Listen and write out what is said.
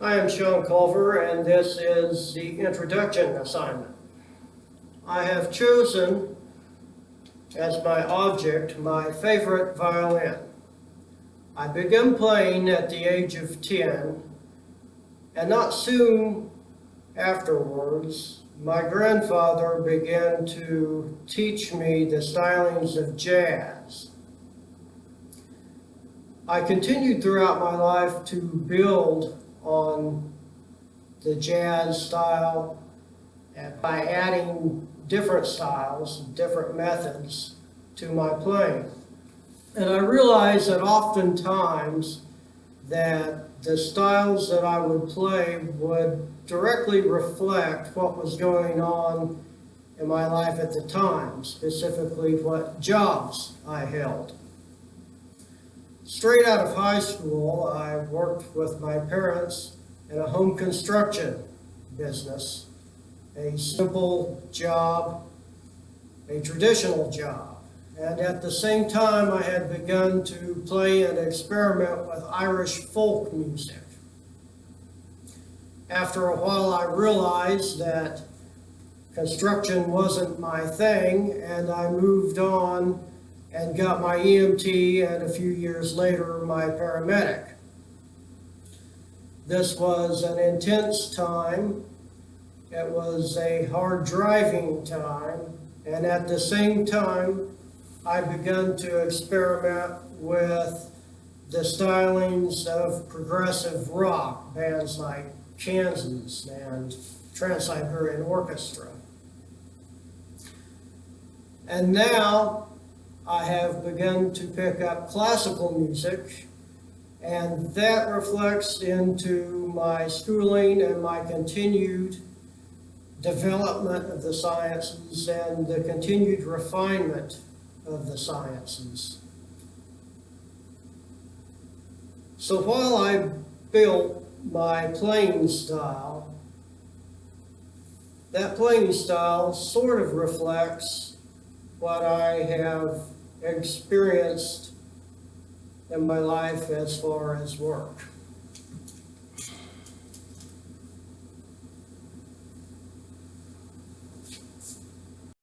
I am Sean Culver, and this is the introduction assignment. I have chosen as my object my favorite violin. I began playing at the age of 10, and not soon afterwards, my grandfather began to teach me the stylings of jazz. I continued throughout my life to build on the jazz style and by adding different styles, different methods to my playing. And I realized that oftentimes that the styles that I would play would directly reflect what was going on in my life at the time, specifically what jobs I held. Straight out of high school, I worked with my parents in a home construction business, a simple job, a traditional job. And at the same time, I had begun to play and experiment with Irish folk music. After a while, I realized that construction wasn't my thing, and I moved on and got my EMT, and a few years later, my paramedic. This was an intense time. It was a hard driving time, and at the same time, I began to experiment with the stylings of progressive rock, bands like Kansas and Trans-Siberian Orchestra. And now I have begun to pick up classical music, and that reflects into my schooling and my continued development of the sciences and the continued refinement of the sciences. So while I built my playing style, that playing style sort of reflects what I have experienced in my life as far as work.